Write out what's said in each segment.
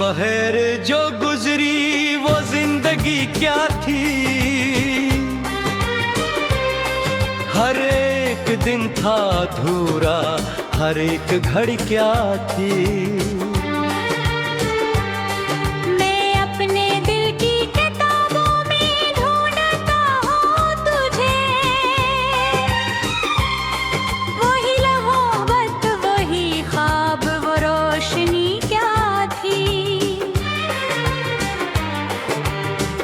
बगैर जो गुजरी वो जिंदगी क्या थी। हर एक दिन था अधूरा, हर एक घड़ी क्या थी।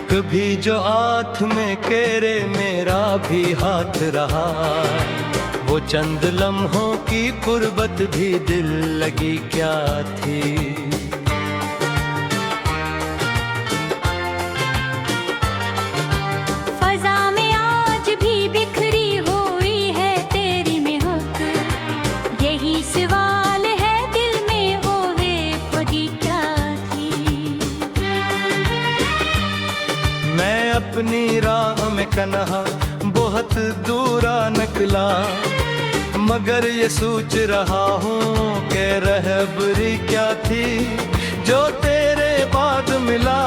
कभी जो हाथ में केरे मेरा भी हाथ रहा, वो चंद लम्हों की कुर्बत भी दिल लगी क्या थी। फजा में आज भी बिखरी हुई है तेरी महक, यही सवाल है दिल में वो वे खुदी क्या थी। मैं अपनी राह में कन्हा बहुत दूरा निकला, मगर ये सोच रहा हूँ कि रहबरी क्या थी। जो तेरे बाद मिला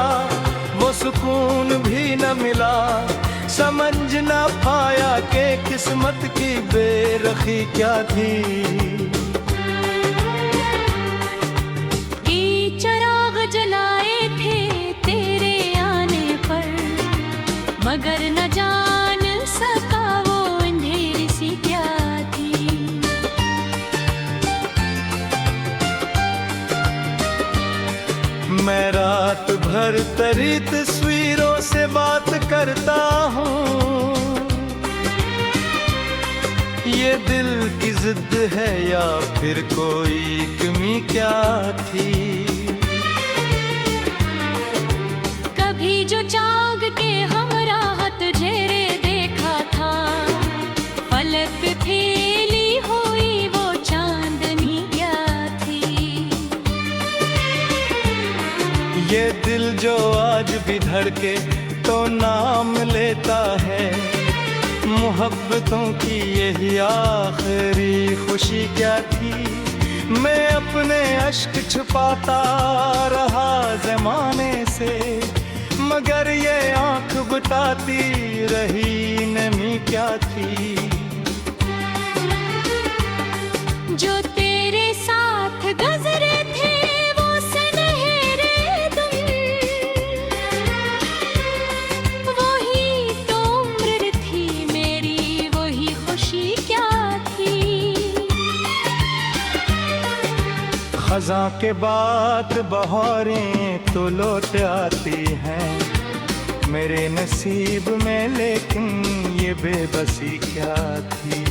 वो सुकून भी न मिला, समझ न पाया कि किस्मत की बेरखी क्या थी। चिराग जलाए थे तेरे आने पर, मगर न जान सका वो अंधेरी सी क्या थी। मैं रात भर तेरी तस्वीरों से बात करता हूँ, ये दिल की जिद है या फिर कोई कमी क्या थी। कभी जो जाग के हमरा तुझे रे देखा था, पलक पे फैली हुई वो चांदनी क्या थी। ये दिल जो आज भी धड़के तो नाम लेता है, मोहब्बतों की यही आखिरी खुशी क्या थी। मैं अपने अश्क छुपाता रहा ज़माने से, मगर ये आँख बताती रही नमी क्या थी। जो तेरे साथ गुजरे थे वो सुनहरे दिन, वही तो उम्र थी मेरी, वही खुशी क्या थी। खज़ां के बाद बहारें तो लौट आती हैं मेरे नसीब में, लेकिन ये बेबसी क्या थी।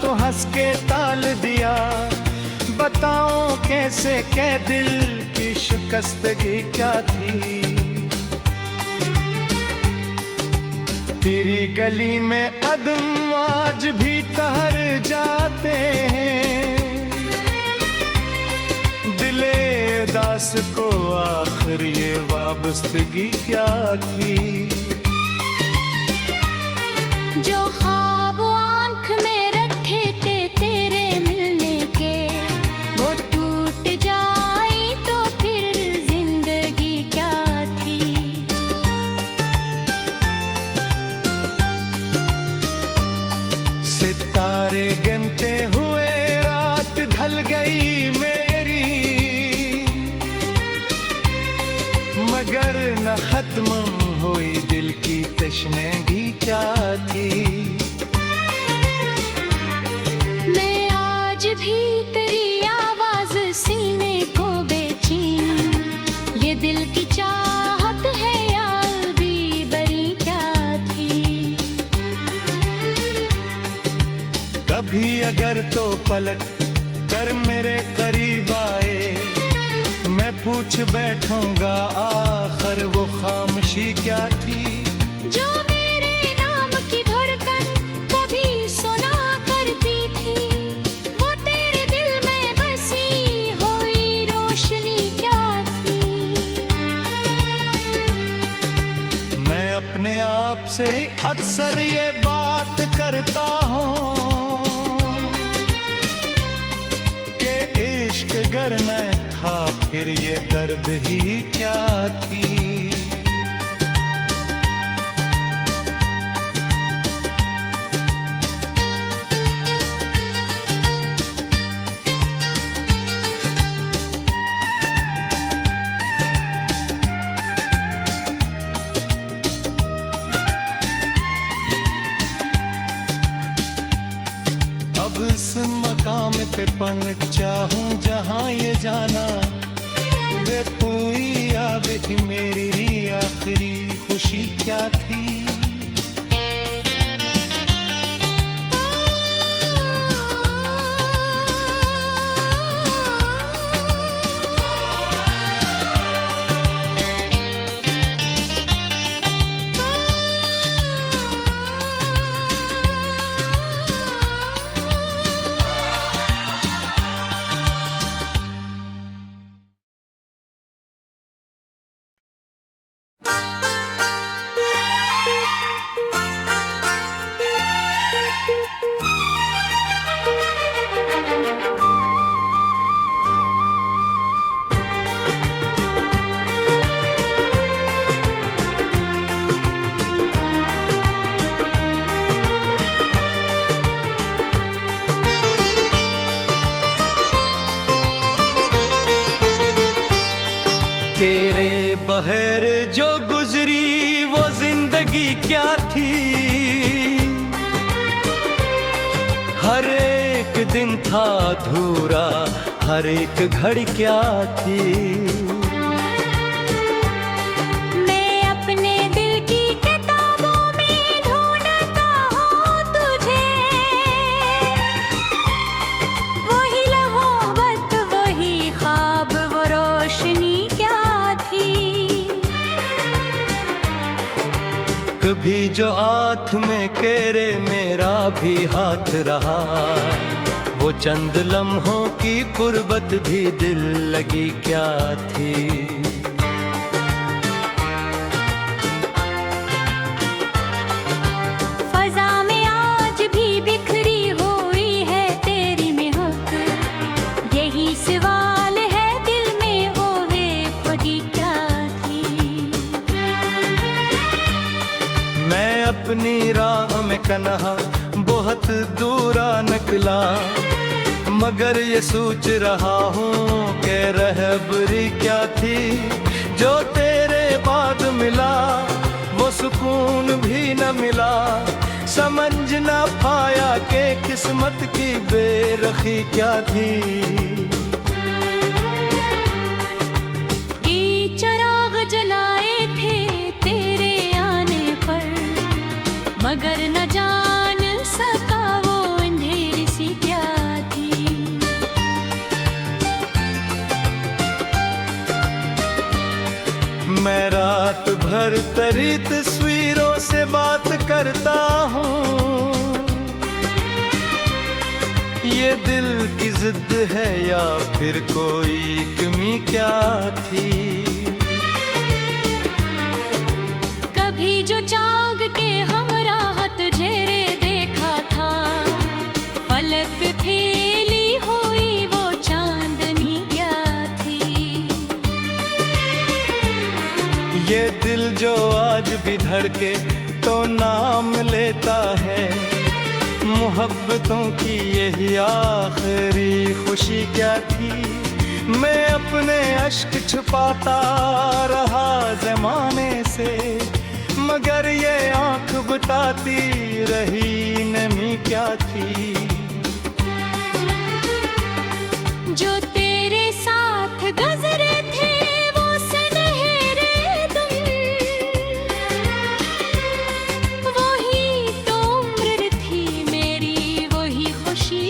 तो हंस के ताल दिया, बताओ कैसे कै दिल की शिकस्तगी क्या थी। तेरी गली में अदम आज भी ठहर जाते हैं, दिले दास को आखिर ये वाबस्तगी क्या थी। जो ख्वाब आंख में रखे थे तेरे मिलने के, वो टूट जाए तो फिर जिंदगी क्या थी। सितारे गिनते हुए रात ढल गई मेरी, मगर न खत्म हुई दिल की तशनगी क्या थी। मैं आज भी तेरी आवाज सीने को बेचैन, ये दिल की चाहत है यार भी बड़ी क्या थी। कभी अगर तो पलट कर मेरे करीब आए, मैं पूछ बैठूंगा आखिर वो खामोशी क्या थी। जो मेरे नाम की धड़कन कभी सुना करती थी, वो तेरे दिल में बसी हुई रोशनी क्या थी। मैं अपने आप से अक्सर ये बात करता हूँ कि इश्क अगर न था फिर ये दर्द ही क्या थी। अब इस मकाम पे पहुंच चाहूं जहां ये जाना, वे तू ही याद थी मेरी आखिरी खुशी क्या थी। तेरे बहर जो गुजरी वो जिंदगी क्या थी। हर एक दिन था अधूरा, हर एक घड़ी क्या थी। मैं अपने दिल की किताबों में ढूंढता हूँ तुझे, वही लहूबत वही ख्वाब वो रोशनी क्या थी। कभी जो हाथ में केरे मेरा भी हाथ रहा, वो चंद लम्हों की कुर्बत भी दिल लगी क्या थी। फजा में आज भी बिखरी हुई है तेरी महक, यही सवाल है दिल में ओ वे खुदी क्या थी। मैं अपनी राह में कन्हा बहुत दूरा निकला, मगर ये सोच रहा हूँ कि रहबरी क्या थी। जो तेरे बाद मिला वो सुकून भी न मिला, समझ न पाया कि किस्मत की बेरखी क्या थी। ये चिराग जलाए थे तेरे आने पर, मगर न जान सका वो अंधेरी सी क्या थी। मैं रात भर तेरी तस्वीरों से बात करता हूँ, ये दिल की जिद है या फिर कोई कमी क्या थी। कभी जो चाँग के हमरा तुझे रे देखा था, पलक पे फैली हुई वो चांदनी क्या थी। ये दिल जो आज भी धड़के तो नाम लेता है, मोहब्बतों की यही आखिरी खुशी क्या थी। मैं अपने अश्क छुपाता रहा ज़माने से, मगर ये आँख बताती रही नमी क्या थी। जो तेरे साथ गुजरे थे वो सुनहरे दिन, वही तो उम्र थी मेरी, वही खुशी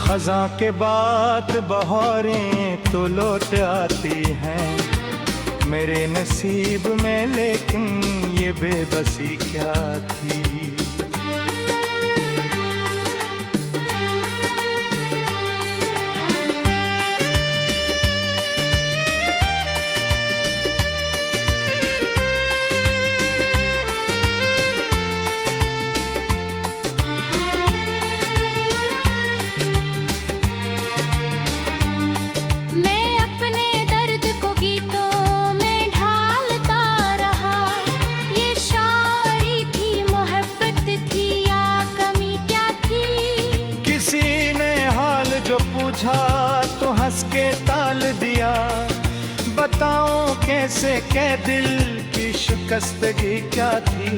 खजा के बाद बहारें तो लौट आती हैं मेरे नसीब में, लेकिन ये बेबसी क्या थी। तो हंस के टाल दिया, बताओ कैसे कै दिल की शिकस्तगी क्या थी।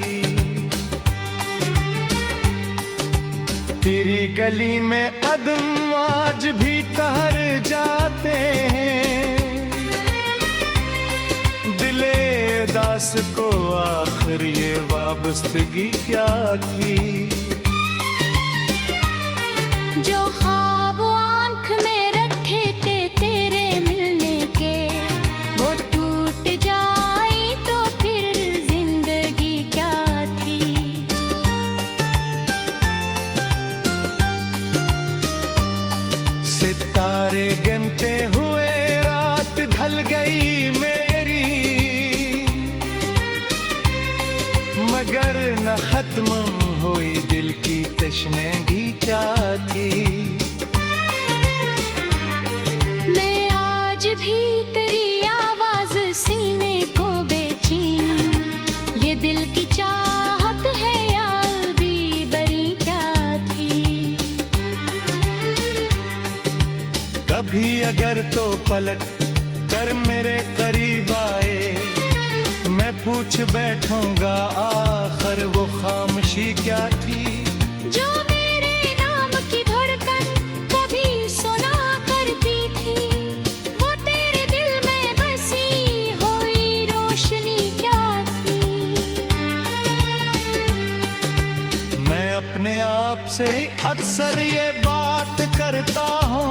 तेरी गली में अदम आज भी ठहर जाते हैं, दिले दास को आखिर ये वाबस्तगी क्या थी। जो ख्वाब आंख में रखे थे तेरे मिलने के, वो टूट जाए तो फिर जिंदगी क्या थी। सितारे गिनते हुए रात ढल गई मेरी, मगर न खत्म हुई दिल की तशनगी क्या थी। मैं आज भी तेरी आवाज सीने को बेचैन, ये दिल की चाहत है यार भी बरी क्या थी। कभी अगर तो पलट कर मेरे करीब आए, मैं पूछ बैठूंगा आखिर वो खामोशी क्या थी। जो मेरे नाम की धड़कन कभी सुना करती थी, वो तेरे दिल में बसी हुई रोशनी क्या थी। मैं अपने आप से अक्सर ये बात करता हूँ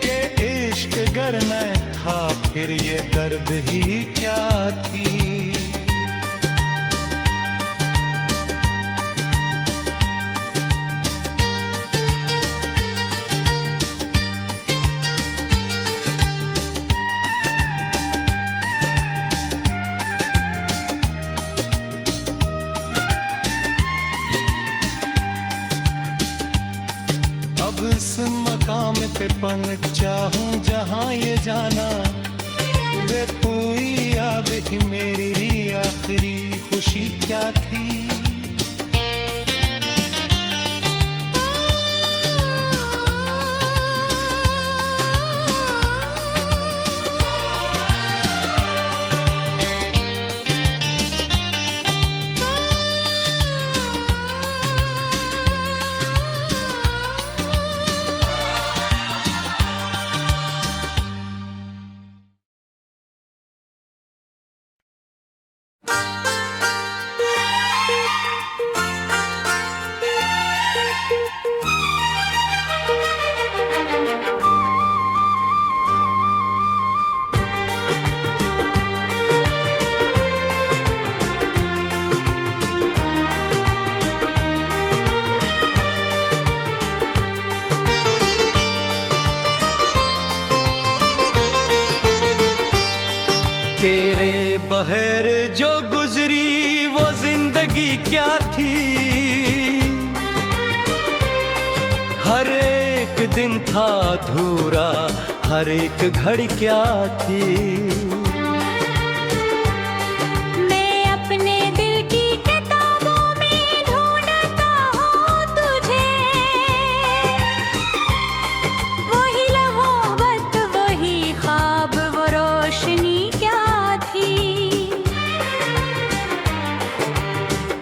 कि इश्क गर न था फिर ये दर्द ही क्या थी। इस मकाम पे पहुंचा हूँ जहाँ ये जाना, वे तू ही याद ही मेरी आखिरी खुशी क्या थी। तेरे बहर जो गुजरी वो जिंदगी क्या थी। हर एक दिन था अधूरा, हर एक घड़ी क्या थी। मैं अपने दिल की किताबों में ढूंढता हूँ तुझे, वही लहूबत वही ख्वाब वो रोशनी क्या थी।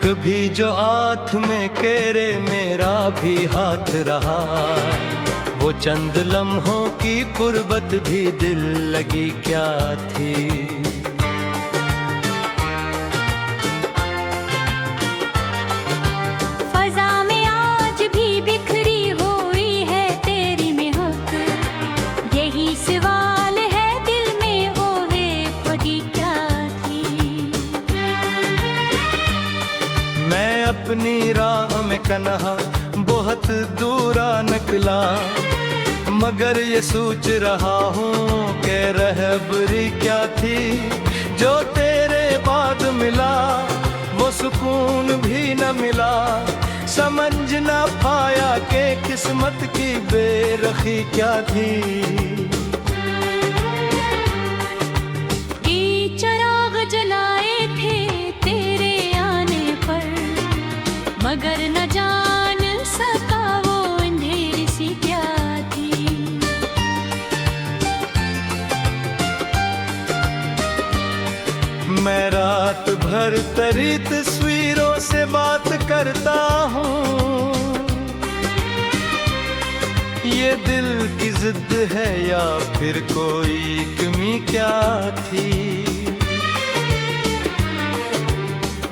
कभी जो हाथ में केरे मेरा भी हाथ रहा, वो चंद लम्हों की कुर्बत भी दिल लगी क्या थी। फजा में आज अपनी राह में कन्हा बहुत दूरा निकला, मगर ये सोच रहा हूँ कि रहबरी क्या थी जो तेरे बाद मिला, वो सुकून भी न मिला। समझ न पाया कि किस्मत की बेरखी क्या थी। चिराग जलाए थे तेरे आने पर, मगर न जान सका वो अंधेरी सी क्या थी। मैं रात भर तेरी तस्वीरों से बात करता हूँ, ये दिल की जिद है या फिर कोई कमी क्या थी।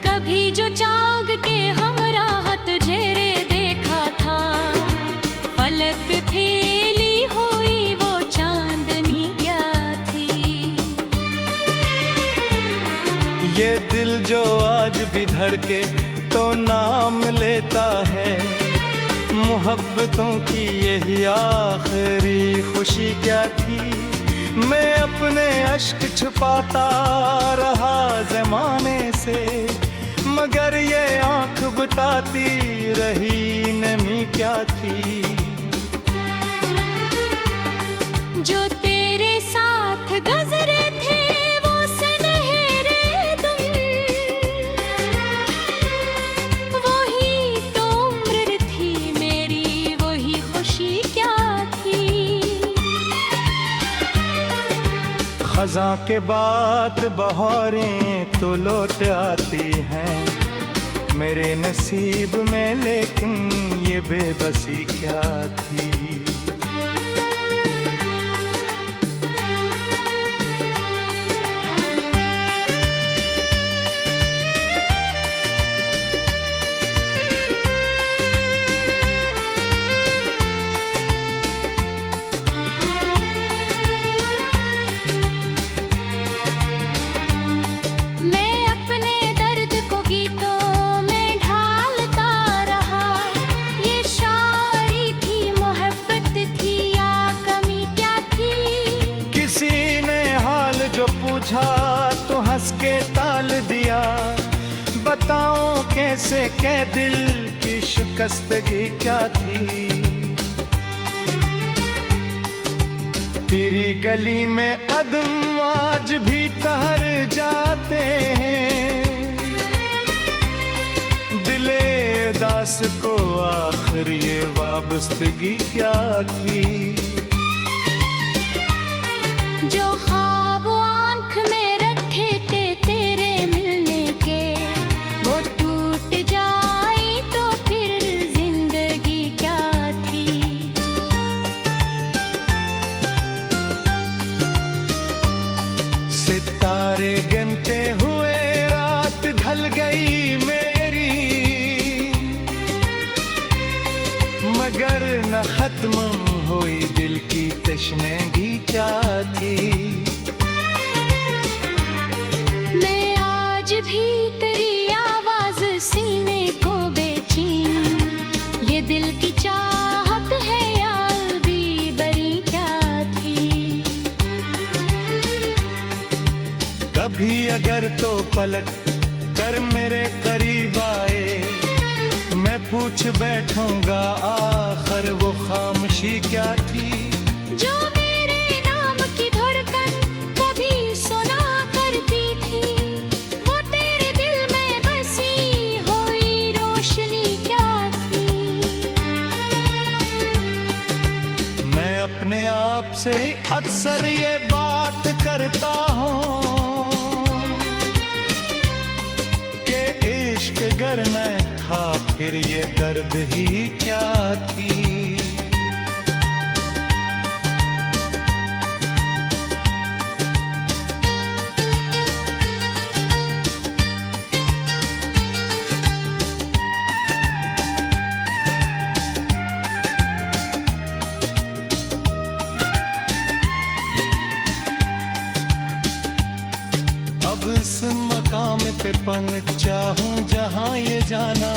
कभी जो चाँद के हमरा तुझे रे देखा था, फलक पे फैली हुई वो चांदनी क्या थी। ये दिल जो आज भी धड़के तो नाम लेता है, मोहब्बतों की यही आखिरी खुशी क्या थी। मैं अपने अश्क छुपाता रहा ज़माने से, मगर ये आँख बताती रही नमी क्या थी। जो तेरे साथ गुजरे थे वो सुनहरे दिन, वही तो उम्र थी मेरी, वही खुशी क्या थी। खज़ां के बाद बहारें तो लौट आती हैं मेरे नसीब में, लेकिन ये बेबसी क्या थी। जो पूछा तो हंस के टाल दिया, बताओ कैसे कह दिल की शिकस्तगी क्या थी। तेरी गली में अदम आज भी ठहर जाते हैं, दिले दास को आखिर ये वाबस्तगी क्या थी। जो ख्वाब आँख में रखे थे तेरे मिलने के, वो टूट जाए तो फिर जिंदगी क्या थी। सितारे गिनते हुए रात ढल गई मेरी, मगर न खत्म हुई दिल की तशनगी क्या थी। मैं आज भी तेरी आवाज सीने को बेचैन, ये दिल की चाहत है यार भी बड़ी क्या थी। कभी अगर तो पलट कर मेरे करीब आए, मैं पूछ बैठूंगा आखिर वो खामोशी क्या थी। जो मेरे नाम की धड़कन कभी सुना करती थी, वो तेरे दिल में बसी हुई रोशनी क्या थी। मैं अपने आप से अक्सर ये बात करता हूँ कि इश्क गर न था फिर ये दर्द ही क्या थी। अब इस मकाम पे पहुंचा हूँ जहाँ ये जाना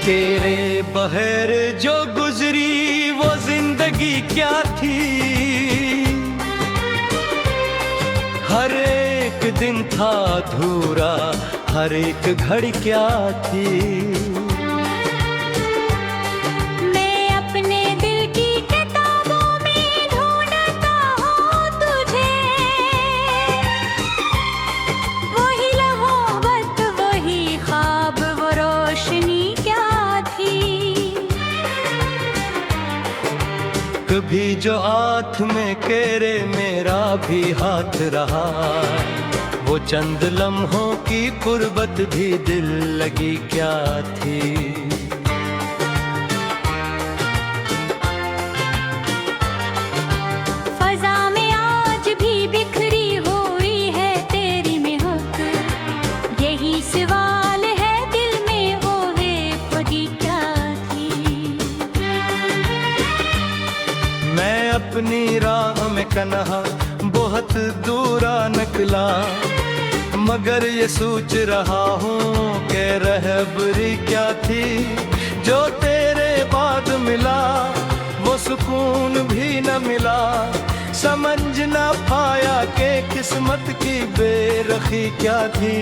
तेरे बहर जो गुजरी वो जिंदगी क्या थी, हर एक दिन था अधूरा, हर एक घड़ी क्या थी। मैं अपने दिल की किताबों में ढूंढता हूँ तुझे, वही लहोबत वही ख्वाब वो रोशनी क्या थी। कभी जो हाथ में केरे मेरा भी हाथ रहा, वो चंद लम्हों की कुर्बत भी दिल लगी क्या थी। फजा में आज भी बिखरी हुई है तेरी महक, यही सवाल है दिल में ओहे खुदी क्या थी। मैं अपनी राह में कन्हा बहुत दूरा निकला, मगर ये सोच रहा हूँ कि रहबरी क्या थी। जो तेरे बाद मिला वो सुकून भी न मिला, समझ न पाया कि किस्मत की बेरखी क्या थी।